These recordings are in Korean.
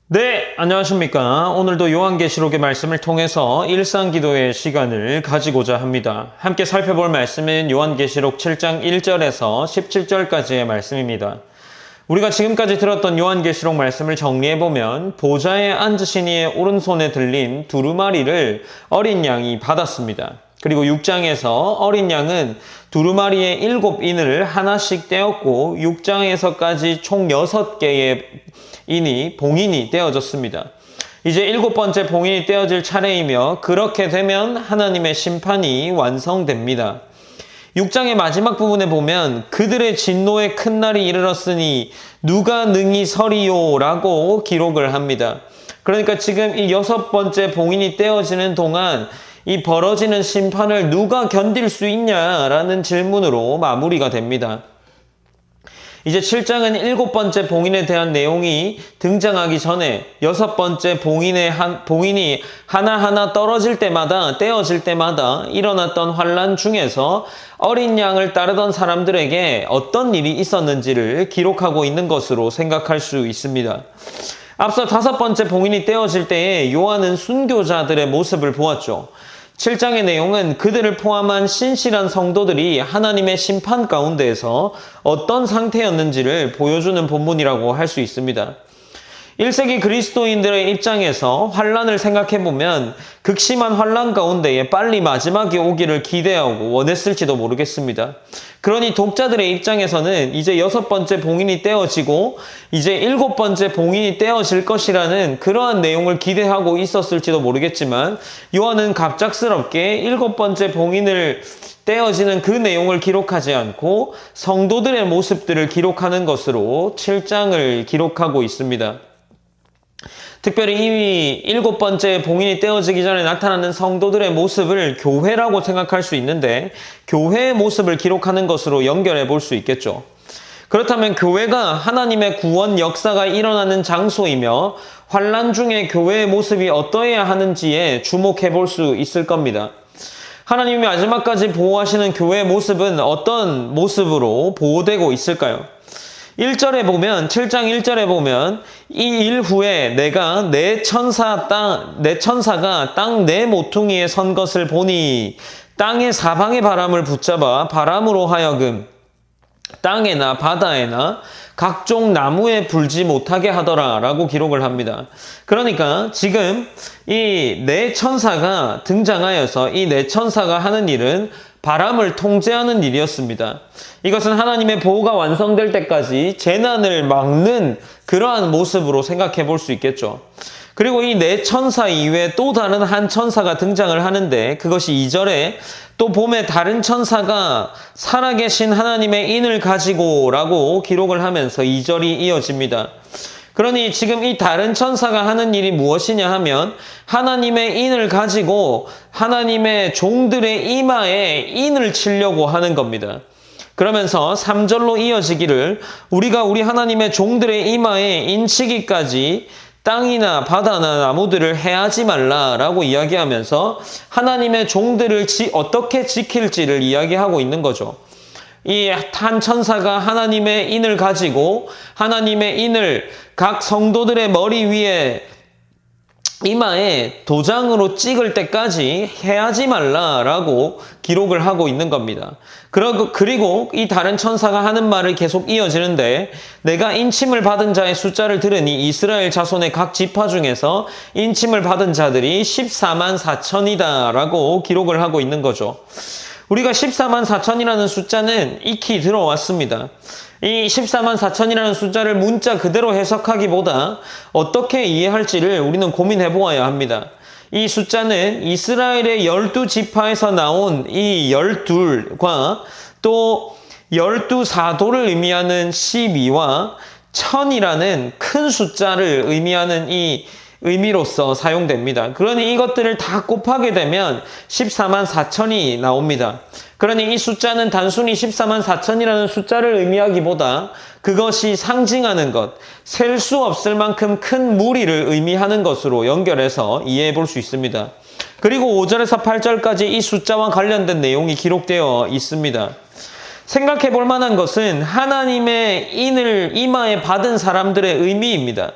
네, 안녕하십니까. 오늘도 요한계시록의 말씀을 통해서 일상기도의 시간을 가지고자 합니다. 함께 살펴볼 말씀은 요한계시록 7장 1절에서 17절까지의 말씀입니다. 우리가 지금까지 들었던 요한계시록 말씀을 정리해보면 보좌에 앉으신 이의 오른손에 들린 두루마리를 어린 양이 받았습니다. 그리고 6장에서 어린 양은 두루마리의 7인을 하나씩 떼었고 6장에서까지 총 6개의 봉인이 떼어졌습니다. 이제 7번째 봉인이 떼어질 차례이며 그렇게 되면 하나님의 심판이 완성됩니다. 6장의 마지막 부분에 보면 그들의 진노의 큰 날이 이르렀으니 누가 능히 서리요 라고 기록을 합니다. 그러니까 지금 이 6번째 봉인이 떼어지는 동안 이 벌어지는 심판을 누가 견딜 수 있냐라는 질문으로 마무리가 됩니다. 이제 7장은 7번째 봉인에 대한 내용이 등장하기 전에 6번째 봉인이 하나하나 떨어질 때마다 떼어질 때마다 일어났던 환난 중에서 어린 양을 따르던 사람들에게 어떤 일이 있었는지를 기록하고 있는 것으로 생각할 수 있습니다. 앞서 5번째 봉인이 떼어질 때에 요한은 순교자들의 모습을 보았죠. 7장의 내용은 그들을 포함한 신실한 성도들이 하나님의 심판 가운데에서 어떤 상태였는지를 보여주는 본문이라고 할 수 있습니다. 1세기 그리스도인들의 입장에서 환난을 생각해보면 극심한 환난 가운데에 빨리 마지막이 오기를 기대하고 원했을지도 모르겠습니다. 그러니 독자들의 입장에서는 이제 6번째 봉인이 떼어지고 이제 7번째 봉인이 떼어질 것이라는 그러한 내용을 기대하고 있었을지도 모르겠지만 요한은 갑작스럽게 7번째 봉인을 떼어지는 그 내용을 기록하지 않고 성도들의 모습들을 기록하는 것으로 7장을 기록하고 있습니다. 특별히 이 7번째 봉인이 떼어지기 전에 나타나는 성도들의 모습을 교회라고 생각할 수 있는데 교회의 모습을 기록하는 것으로 연결해 볼 수 있겠죠. 그렇다면 교회가 하나님의 구원 역사가 일어나는 장소이며 환난 중에 교회의 모습이 어떠해야 하는지에 주목해 볼 수 있을 겁니다. 하나님이 마지막까지 보호하시는 교회의 모습은 어떤 모습으로 보호되고 있을까요? 7장 1절에 보면 이 일 후에 내가 내 천사가 땅 네 모퉁이에 선 것을 보니 땅의 사방의 바람을 붙잡아 바람으로 하여금 땅에나 바다에나 각종 나무에 불지 못하게 하더라 라고 기록을 합니다. 그러니까 지금 이 네 천사가 등장하여서 이 네 천사가 하는 일은 바람을 통제하는 일이었습니다. 이것은 하나님의 보호가 완성될 때까지 재난을 막는 그러한 모습으로 생각해 볼 수 있겠죠. 그리고 이 네 천사 이외에 또 다른 한 천사가 등장을 하는데 그것이 2절에 또 봄에 다른 천사가 살아계신 하나님의 인을 가지고 라고 기록을 하면서 2절이 이어집니다. 그러니 지금 이 다른 천사가 하는 일이 무엇이냐 하면 하나님의 인을 가지고 하나님의 종들의 이마에 인을 치려고 하는 겁니다. 그러면서 3절로 이어지기를 우리가 우리 하나님의 종들의 이마에 인치기까지 땅이나 바다나 나무들을 해하지 말라라고 이야기하면서 하나님의 종들을 어떻게 지킬지를 이야기하고 있는 거죠. 이 한 천사가 하나님의 인을 가지고 하나님의 인을 각 성도들의 머리 위에 이마에 도장으로 찍을 때까지 해하지 말라라고 기록을 하고 있는 겁니다. 그리고 이 다른 천사가 하는 말을 계속 이어지는데 내가 인침을 받은 자의 숫자를 들으니 이스라엘 자손의 각 지파 중에서 인침을 받은 자들이 14만 4천이다 라고 기록을 하고 있는 거죠. 우리가 14만 4천이라는 숫자는 익히 들어왔습니다. 이 14만 4천이라는 숫자를 문자 그대로 해석하기보다 어떻게 이해할지를 우리는 고민해 보아야 합니다. 이 숫자는 이스라엘의 12지파에서 나온 이 12과 또 12사도를 의미하는 12와 1000이라는 큰 숫자를 의미하는 이 의미로서 사용됩니다. 그러니 이것들을 다 곱하게 되면 14만 4천이 나옵니다. 그러니 이 숫자는 단순히 14만 4천이라는 숫자를 의미하기보다 그것이 상징하는 것, 셀 수 없을 만큼 큰 무리를 의미하는 것으로 연결해서 이해해 볼 수 있습니다. 그리고 5절에서 8절까지 이 숫자와 관련된 내용이 기록되어 있습니다. 생각해 볼 만한 것은 하나님의 인을 이마에 받은 사람들의 의미입니다.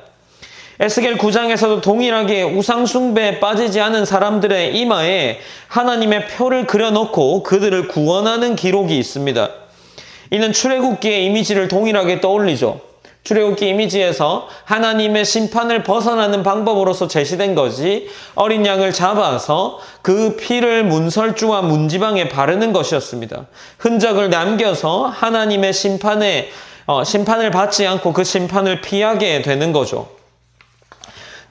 에스겔 9장에서도 동일하게 우상숭배에 빠지지 않은 사람들의 이마에 하나님의 표를 그려놓고 그들을 구원하는 기록이 있습니다. 이는 출애굽기의 이미지를 동일하게 떠올리죠. 출애굽기 이미지에서 하나님의 심판을 벗어나는 방법으로서 제시된 것이 어린 양을 잡아서 그 피를 문설주와 문지방에 바르는 것이었습니다. 흔적을 남겨서 하나님의 심판을 받지 않고 그 심판을 피하게 되는 거죠.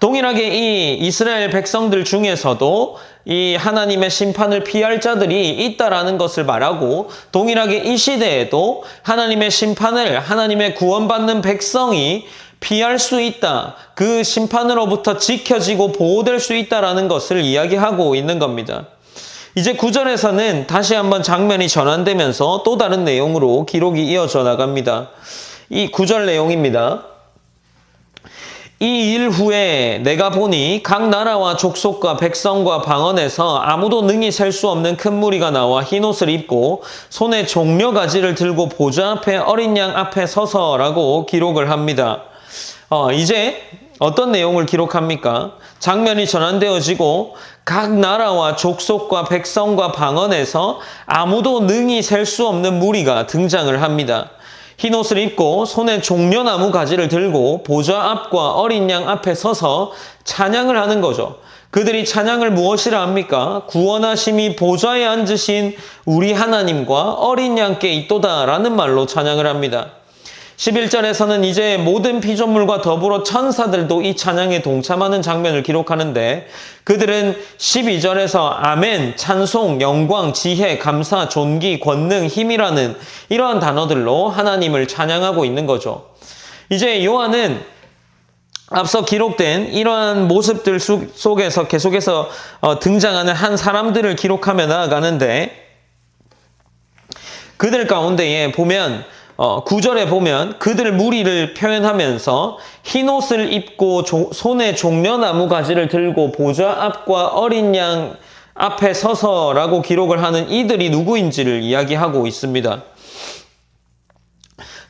동일하게 이 이스라엘 백성들 중에서도 이 하나님의 심판을 피할 자들이 있다라는 것을 말하고, 동일하게 이 시대에도 하나님의 심판을, 하나님의 구원받는 백성이 피할 수 있다, 그 심판으로부터 지켜지고 보호될 수 있다라는 것을 이야기하고 있는 겁니다. 이제 9절에서는 다시 한번 장면이 전환되면서 또 다른 내용으로 기록이 이어져 나갑니다. 이 9절 내용입니다. 이 일 후에 내가 보니 각 나라와 족속과 백성과 방언에서 아무도 능히 셀 수 없는 큰 무리가 나와 흰옷을 입고 손에 종려가지를 들고 보좌 앞에 어린 양 앞에 서서라고 기록을 합니다. 이제 어떤 내용을 기록합니까? 장면이 전환되어지고 각 나라와 족속과 백성과 방언에서 아무도 능히 셀 수 없는 무리가 등장을 합니다. 흰옷을 입고 손에 종려나무 가지를 들고 보좌 앞과 어린 양 앞에 서서 찬양을 하는 거죠. 그들이 찬양을 무엇이라 합니까? 구원하심이 보좌에 앉으신 우리 하나님과 어린 양께 있도다라는 말로 찬양을 합니다. 11절에서는 이제 모든 피조물과 더불어 천사들도 이 찬양에 동참하는 장면을 기록하는데, 그들은 12절에서 아멘, 찬송, 영광, 지혜, 감사, 존귀, 권능, 힘이라는 이러한 단어들로 하나님을 찬양하고 있는 거죠. 이제 요한은 앞서 기록된 이러한 모습들 속에서 계속해서 등장하는 한 사람들을 기록하며 나아가는데, 그들 가운데에 보면 9절에 보면 그들 무리를 표현하면서 흰옷을 입고 손에 종려나무 가지를 들고 보좌 앞과 어린 양 앞에 서서라고 기록을 하는 이들이 누구인지를 이야기하고 있습니다.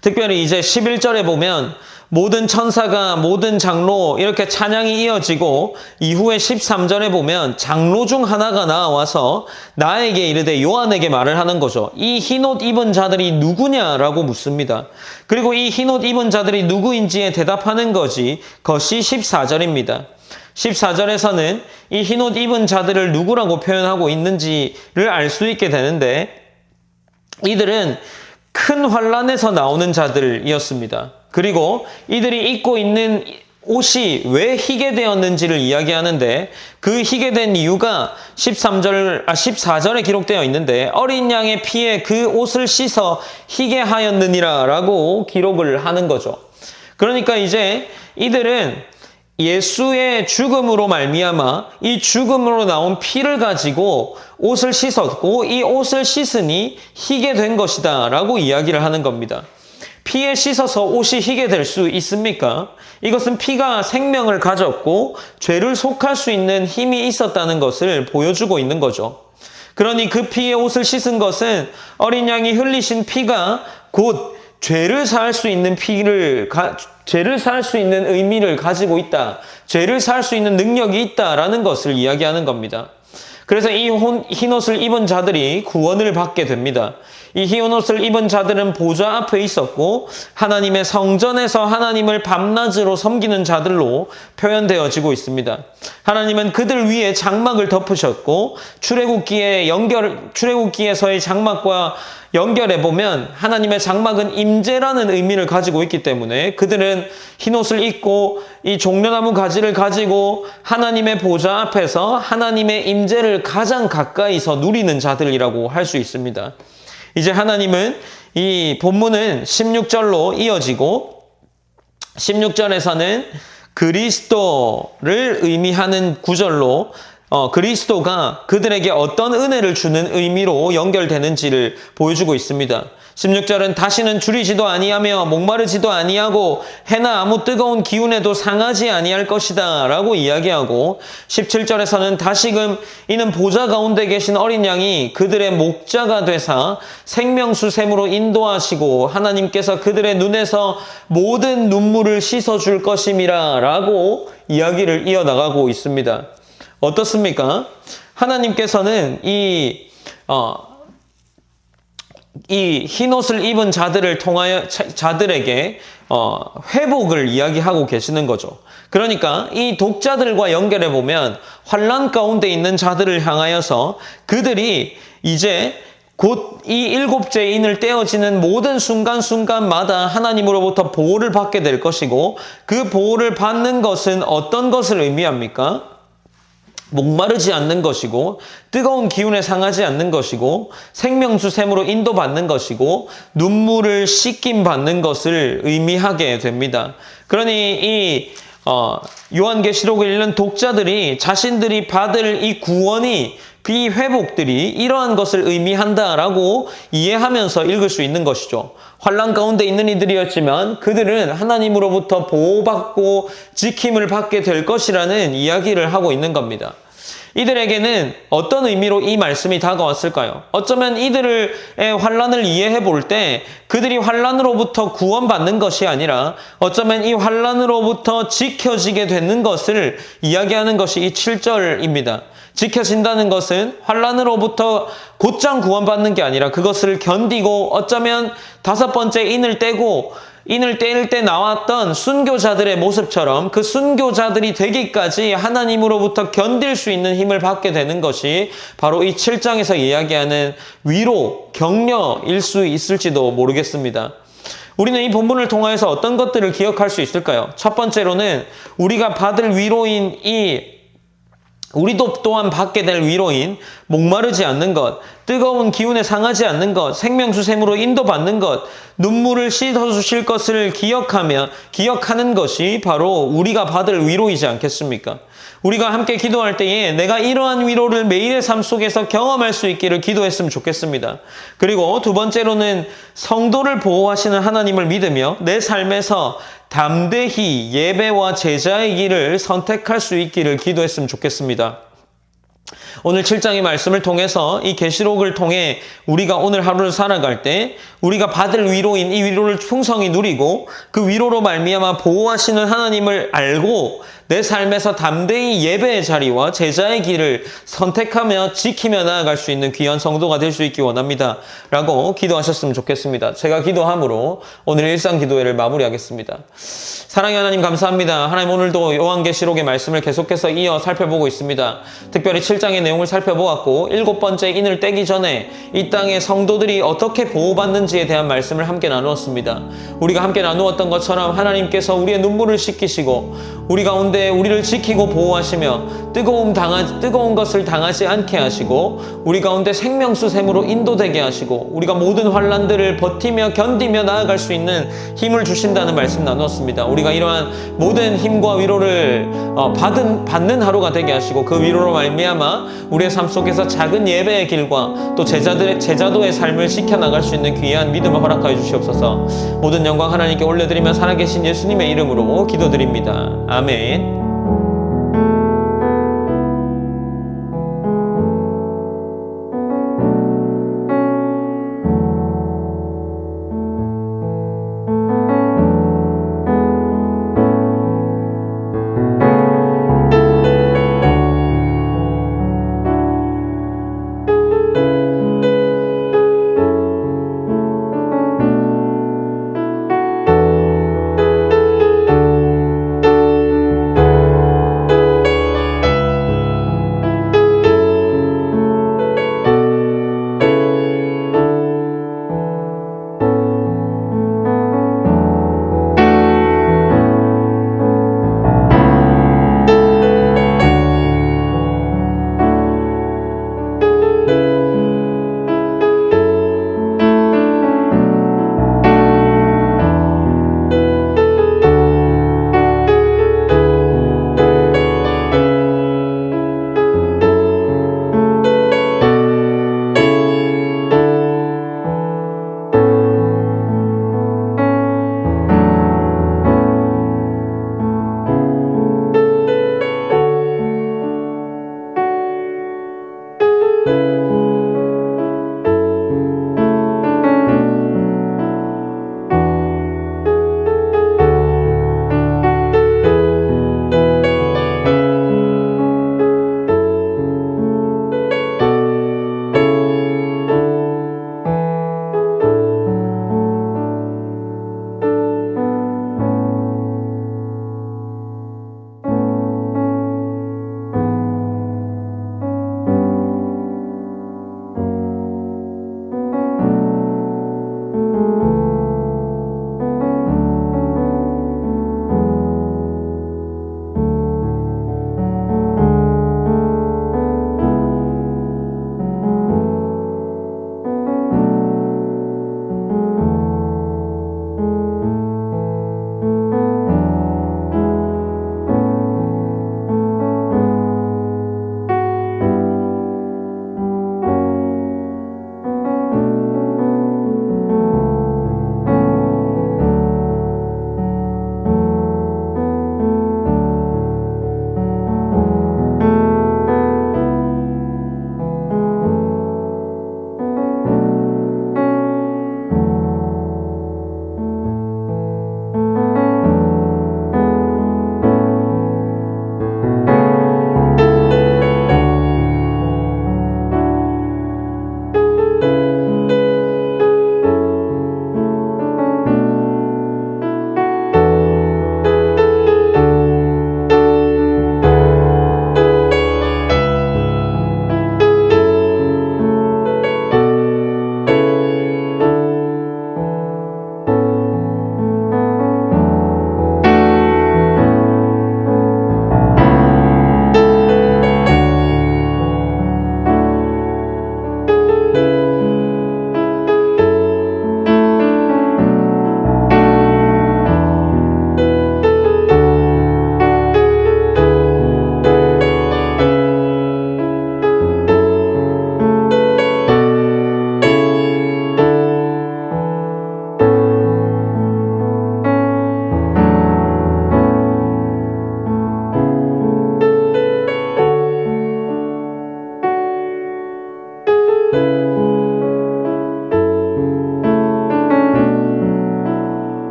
특별히 이제 11절에 보면 모든 천사가, 모든 장로 이렇게 찬양이 이어지고, 이후에 13절에 보면 장로 중 하나가 나와서 나에게 이르되 요한에게 말을 하는 거죠. 이 흰옷 입은 자들이 누구냐라고 묻습니다. 그리고 이 흰옷 입은 자들이 누구인지에 대답하는 것이 14절입니다. 14절에서는 이 흰옷 입은 자들을 누구라고 표현하고 있는지를 알 수 있게 되는데, 이들은 큰 환란에서 나오는 자들이었습니다. 그리고 이들이 입고 있는 옷이 왜 희게 되었는지를 이야기하는데, 그 희게 된 이유가 14절에 기록되어 있는데, 어린 양의 피에 그 옷을 씻어 희게 하였느니라 라고 기록을 하는 거죠. 그러니까 이제 이들은 예수의 죽음으로 말미암아 이 죽음으로 나온 피를 가지고 옷을 씻었고, 이 옷을 씻으니 희게 된 것이다 라고 이야기를 하는 겁니다. 피에 씻어서 옷이 희게 될 수 있습니까? 이것은 피가 생명을 가졌고 죄를 속할 수 있는 힘이 있었다는 것을 보여주고 있는 거죠. 그러니 그 피에 옷을 씻은 것은 어린 양이 흘리신 피가 곧 죄를 사할 수 있는 죄를 사할 수 있는 의미를 가지고 있다, 죄를 사할 수 있는 능력이 있다라는 것을 이야기하는 겁니다. 그래서 이 흰옷을 입은 자들이 구원을 받게 됩니다. 이 흰옷을 입은 자들은 보좌 앞에 있었고, 하나님의 성전에서 하나님을 밤낮으로 섬기는 자들로 표현되어지고 있습니다. 하나님은 그들 위에 장막을 덮으셨고, 출애굽기에서의 장막과 연결해 보면 하나님의 장막은 임재라는 의미를 가지고 있기 때문에 그들은 흰옷을 입고 이 종려나무 가지를 가지고 하나님의 보좌 앞에서 하나님의 임재를 가장 가까이서 누리는 자들이라고 할 수 있습니다. 이제 하나님은, 이 본문은 16절로 이어지고, 16절에서는 그리스도를 의미하는 구절로 그리스도가 그들에게 어떤 은혜를 주는 의미로 연결되는지를 보여주고 있습니다. 16절은 다시는 줄이지도 아니하며 목마르지도 아니하고 해나 아무 뜨거운 기운에도 상하지 아니할 것이다 라고 이야기하고 17절에서는 다시금 이는 보좌 가운데 계신 어린 양이 그들의 목자가 되사 생명수 샘으로 인도하시고 하나님께서 그들의 눈에서 모든 눈물을 씻어줄 것임이라 라고 이야기를 이어나가고 있습니다. 어떻습니까? 하나님께서는 이 흰옷을 입은 자들을 통하여 자들에게 회복을 이야기하고 계시는 거죠. 그러니까 이 독자들과 연결해 보면 환난 가운데 있는 자들을 향하여서 그들이 이제 곧 이 일곱째 인을 떼어지는 모든 순간순간마다 하나님으로부터 보호를 받게 될 것이고 그 보호를 받는 것은 어떤 것을 의미합니까? 목마르지 않는 것이고 뜨거운 기운에 상하지 않는 것이고 생명수 샘으로 인도받는 것이고 눈물을 씻김 받는 것을 의미하게 됩니다. 그러니 이 요한계시록을 읽는 독자들이 자신들이 받을 이 구원이 이 회복들이 이러한 것을 의미한다라고 이해하면서 읽을 수 있는 것이죠. 환난 가운데 있는 이들이었지만 그들은 하나님으로부터 보호받고 지킴을 받게 될 것이라는 이야기를 하고 있는 겁니다. 이들에게는 어떤 의미로 이 말씀이 다가왔을까요? 어쩌면 이들의 환난을 이해해 볼 때 그들이 환난으로부터 구원받는 것이 아니라 어쩌면 이 환난으로부터 지켜지게 되는 것을 이야기하는 것이 이 7절입니다. 지켜진다는 것은 환난으로부터 곧장 구원받는 게 아니라 그것을 견디고 어쩌면 5번째 인을 떼고 인을 떼일 때 나왔던 순교자들의 모습처럼 그 순교자들이 되기까지 하나님으로부터 견딜 수 있는 힘을 받게 되는 것이 바로 이 7장에서 이야기하는 위로, 격려일 수 있을지도 모르겠습니다. 우리는 이 본문을 통하여서 어떤 것들을 기억할 수 있을까요? 첫 번째로는 우리가 받을 위로인 우리도 또한 받게 될 위로인 목마르지 않는 것, 뜨거운 기운에 상하지 않는 것, 생명수 샘으로 인도받는 것, 눈물을 씻어주실 것을 기억하는 것이 바로 우리가 받을 위로이지 않겠습니까? 우리가 함께 기도할 때에 내가 이러한 위로를 매일의 삶 속에서 경험할 수 있기를 기도했으면 좋겠습니다. 그리고 두 번째로는 성도를 보호하시는 하나님을 믿으며 내 삶에서 담대히 예배와 제자의 길을 선택할 수 있기를 기도했으면 좋겠습니다. 오늘 7장의 말씀을 통해서 이 계시록을 통해 우리가 오늘 하루를 살아갈 때 우리가 받을 위로인 이 위로를 풍성히 누리고 그 위로로 말미암아 보호하시는 하나님을 알고 내 삶에서 담대히 예배의 자리와 제자의 길을 선택하며 지키며 나아갈 수 있는 귀한 성도가 될 수 있기 원합니다. 라고 기도하셨으면 좋겠습니다. 제가 기도함으로 오늘 일상 기도회를 마무리하겠습니다. 사랑의 하나님 감사합니다. 하나님 오늘도 요한계시록의 말씀을 계속해서 이어 살펴보고 있습니다. 특별히 7장의 내용을 살펴보았고 7번째 인을 떼기 전에 이 땅의 성도들이 어떻게 보호받는지에 대한 말씀을 함께 나누었습니다. 우리가 함께 나누었던 것처럼 하나님께서 우리의 눈물을 씻기시고 우리 가운데 우리를 지키고 보호하시며 뜨거운 것을 당하지 않게 하시고 우리 가운데 생명수 샘으로 인도되게 하시고 우리가 모든 환난들을 버티며 견디며 나아갈 수 있는 힘을 주신다는 말씀 나누었습니다. 우리가 이러한 모든 힘과 위로를 받는 하루가 되게 하시고 그 위로로 말미암아 우리의 삶 속에서 작은 예배의 길과 또 제자도의 삶을 지켜나갈 수 있는 귀한 믿음을 허락하여 주시옵소서. 모든 영광 하나님께 올려드리며 살아계신 예수님의 이름으로 기도드립니다. 아멘.